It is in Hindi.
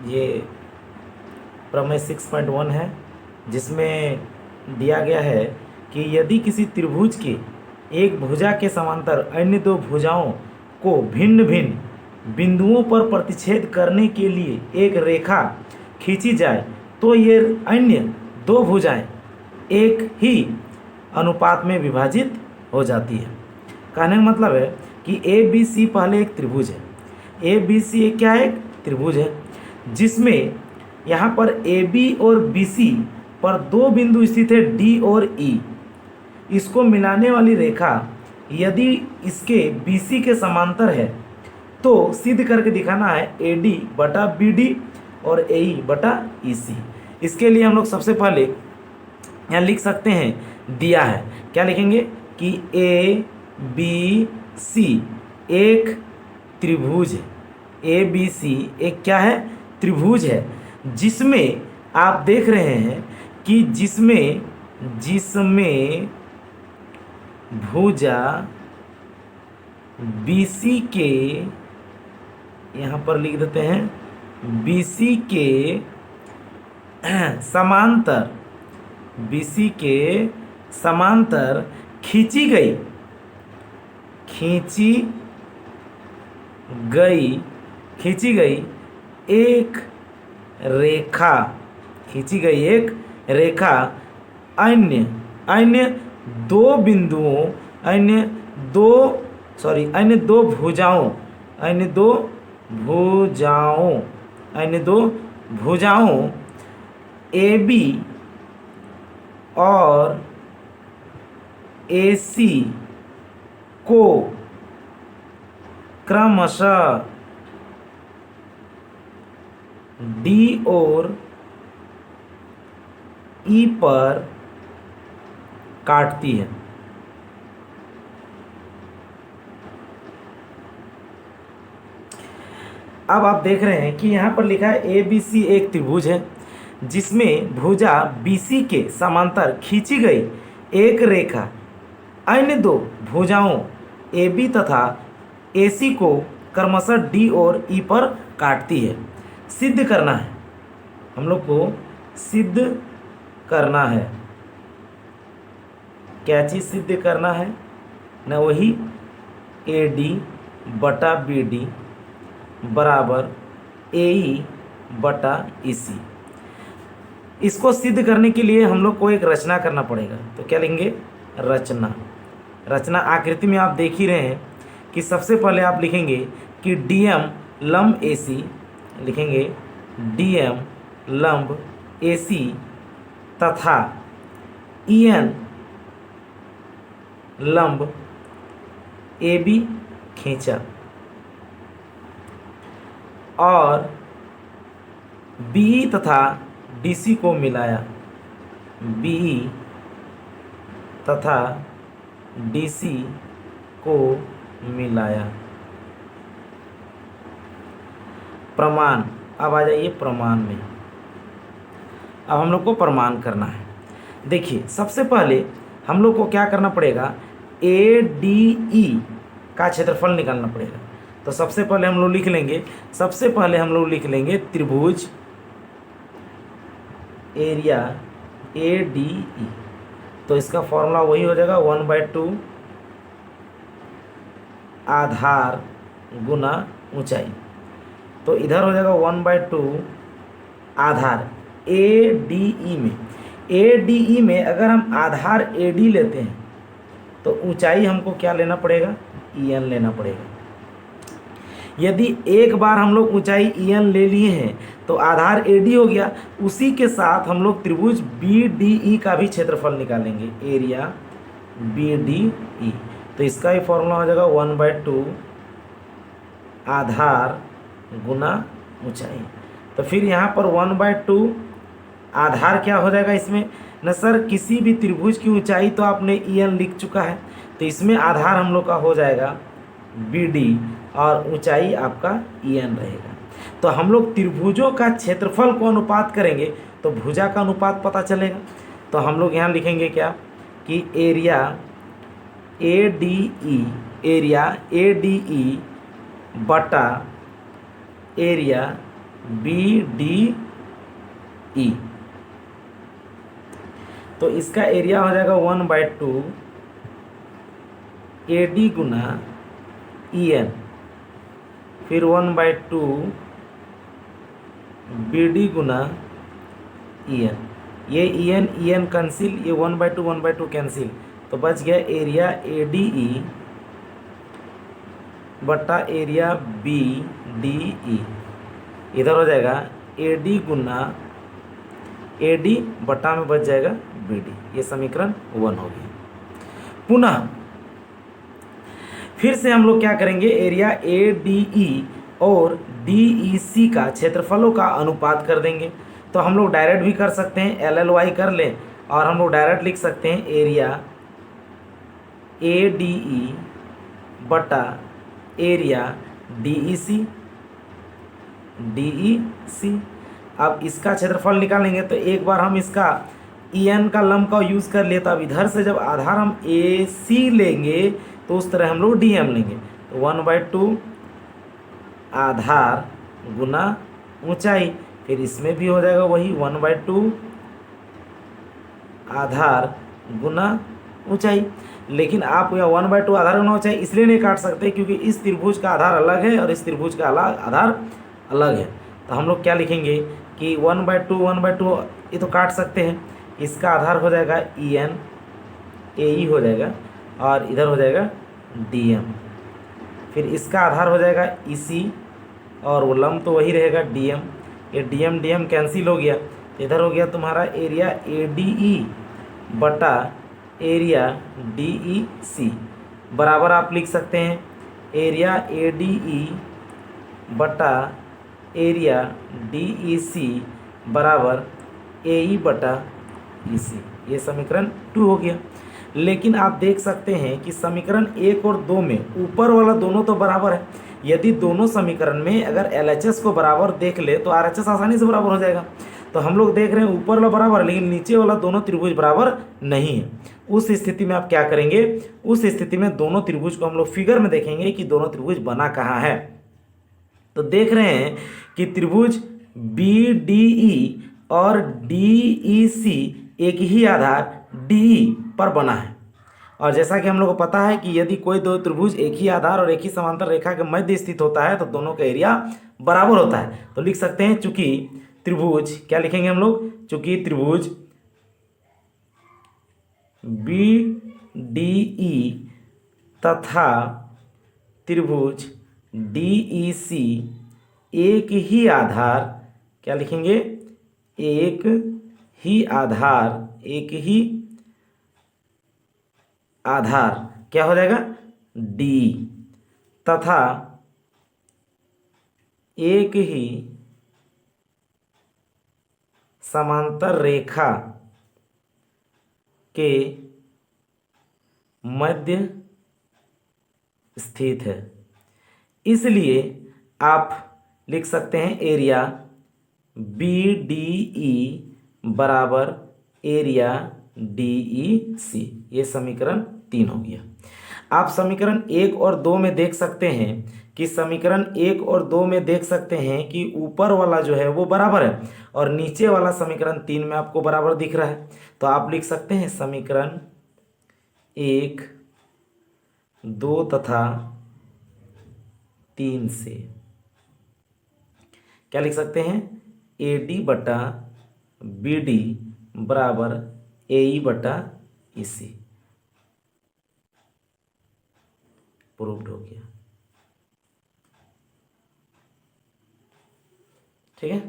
ये प्रमेय 6.1 है, जिसमें दिया गया है कि यदि किसी त्रिभुज के एक भुजा के समांतर अन्य दो भुजाओं को भिन्न भिन्न बिंदुओं पर प्रतिच्छेद करने के लिए एक रेखा खींची जाए तो ये अन्य दो भुजाएं एक ही अनुपात में विभाजित हो जाती है। कहने का मतलब है कि ए बी सी पहले एक त्रिभुज है। ए बी सी क्या है? एक त्रिभुज है, जिसमें यहाँ पर ए बी और बी सी पर दो बिंदु स्थित है, डी और ई। इसको मिलाने वाली रेखा यदि इसके बी सी के समांतर है तो सिद्ध करके दिखाना है ए डी बटा बी डी और ए ई बटा ई सी। इसके लिए हम लोग सबसे पहले यहाँ लिख सकते हैं, दिया है क्या लिखेंगे कि ए बी सी एक त्रिभुज है। ए बी सी एक क्या है? त्रिभुज है, जिसमें आप देख रहे हैं कि जिसमें भुजा बी सी के, यहाँ पर लिख देते हैं बी सी के समांतर, बी सी के समांतर खींची गई एक रेखा अन्य दो भुजाओं ए बी और ए सी को क्रमशः डी और ई पर काटती है। अब आप देख रहे हैं कि यहाँ पर लिखा है ए बी सी एक त्रिभुज है, जिसमें भुजा बी सी के समांतर खींची गई एक रेखा अन्य दो भुजाओं ए बी तथा ए सी को क्रमशः डी और ई पर काटती है। सिद्ध करना है, हम लोग को सिद्ध करना है। क्या चीज़ सिद्ध करना है? न वही ए डी बटा बी डी बराबर ए ई बटा ई सी। इसको सिद्ध करने के लिए हम लोग को एक रचना करना पड़ेगा। तो क्या लेंगे? रचना आकृति में आप देख ही रहे हैं कि सबसे पहले आप लिखेंगे कि डीएम लंब ए सी, लिखेंगे डीएम लंब ए सी तथा ईएन लंब ए बी खींचा और बी तथा डी सी को मिलाया, बी तथा डी सी को मिलाया। प्रमाण, अब आ जाइए प्रमाण में। अब हम लोग को प्रमाण करना है। देखिए सबसे पहले हम लोग को क्या करना पड़ेगा? ए डी ई का क्षेत्रफल निकालना पड़ेगा। तो सबसे पहले हम लोग लिख लेंगे त्रिभुज एरिया ए डी ई। तो इसका फॉर्मूला वही हो जाएगा 1/2 आधार गुना ऊंचाई। तो इधर हो जाएगा 1/2 आधार ए डी ई में अगर हम आधार ए डी लेते हैं तो ऊंचाई हमको क्या लेना पड़ेगा? ई एन लेना पड़ेगा। यदि एक बार हम लोग ऊंचाई ई एन ले लिए हैं तो आधार ए डी हो गया। उसी के साथ हम लोग त्रिभुज बी डी ई का भी क्षेत्रफल निकालेंगे, एरिया बी डी ई। तो इसका ही फॉर्मूला हो जाएगा 1/2 आधार गुना ऊंचाई। तो फिर यहाँ पर 1/2 आधार क्या हो जाएगा इसमें? न सर किसी भी त्रिभुज की ऊंचाई तो आपने ई एन लिख चुका है, तो इसमें आधार हम लोग का हो जाएगा बी डी और ऊंचाई आपका ई एन रहेगा। तो हम लोग त्रिभुजों का क्षेत्रफल को अनुपात करेंगे तो भुजा का अनुपात पता चलेगा। तो हम लोग यहाँ लिखेंगे क्या कि एरिया ए डी ई बटा एरिया BDE। तो इसका एरिया हो जाएगा 1/2 AD गुना EN, फिर 1/2 BD गुना EN। ये EN कैंसिल, ये 1/2 कैंसिल, तो बच गया एरिया ADE बटा एरिया BDE। इधर हो जाएगा AD गुना AD बटा में बच जाएगा BD। ये समीकरण 1 हो गया। पुनः फिर से हम लोग क्या करेंगे, एरिया ADE और DEC का क्षेत्रफलों का अनुपात कर देंगे। तो हम लोग डायरेक्ट भी कर सकते हैं, LLY कर लें, और हम लोग डायरेक्ट लिख सकते हैं एरिया ADE बटा एरिया DEC। अब इसका क्षेत्रफल निकालेंगे तो एक बार हम इसका EN का लंब का यूज़ कर लिए, तो अब इधर से जब आधार हम AC लेंगे तो उस तरह हम लोग DM लेंगे। तो 1/2 आधार गुना ऊंचाई, फिर इसमें भी हो जाएगा वही 1/2 आधार गुना ऊंचाई। लेकिन आप यह 1/2 आधार गुना ऊंचाई इसलिए नहीं काट सकते क्योंकि इस त्रिभुज का आधार अलग है और इस त्रिभुज का आधार अलग है। तो हम लोग क्या लिखेंगे कि 1/2 ये तो काट सकते हैं, इसका आधार हो जाएगा EN, AE हो जाएगा, और इधर हो जाएगा DM, फिर इसका आधार हो जाएगा EC, और वो लंब तो वही रहेगा DM। ये DM कैंसिल हो गया, इधर हो गया तुम्हारा एरिया ADE बटा एरिया DEC बराबर आप लिख सकते हैं एरिया ADE बटा एरिया DEC बराबर AE बटा EC। ये समीकरण 2 हो गया। लेकिन आप देख सकते हैं कि समीकरण 1 और 2 में ऊपर वाला दोनों तो बराबर है। यदि दोनों समीकरण में अगर LHS को बराबर देख ले तो RHS आसानी से बराबर हो जाएगा। तो हम लोग देख रहे हैं ऊपर वाला बराबर है लेकिन नीचे वाला दोनों त्रिभुज बराबर नहीं है। उस स्थिति में आप क्या करेंगे, उस स्थिति में दोनों त्रिभुज को हम लोग फिगर में देखेंगे कि दोनों त्रिभुज बना कहाँ है। तो देख रहे हैं कि त्रिभुज BDE और DEC एक ही आधार DE पर बना है। और जैसा कि हम लोग को पता है कि यदि कोई दो त्रिभुज एक ही आधार और एक ही समांतर रेखा के मध्य स्थित होता है तो दोनों का एरिया बराबर होता है। तो लिख सकते हैं चूंकि त्रिभुज, क्या लिखेंगे हम लोग, चूंकि त्रिभुज BDE तथा त्रिभुज DEC एक ही आधार, क्या लिखेंगे, एक ही आधार क्या हो जाएगा D, तथा एक ही समांतर रेखा के मध्य स्थित है। इसलिए आप लिख सकते हैं एरिया BDE बराबर एरिया DEC। ये समीकरण 3 हो गया। आप समीकरण 1 और 2 में देख सकते हैं कि समीकरण 1 और 2 में देख सकते हैं कि ऊपर वाला जो है वो बराबर है और नीचे वाला समीकरण 3 में आपको बराबर दिख रहा है। तो आप लिख सकते हैं समीकरण 1, 2 तथा 3 से क्या लिख सकते हैं, AD बटा BD बराबर AE बटा EC। प्रूव्ड हो गया। ठीक है।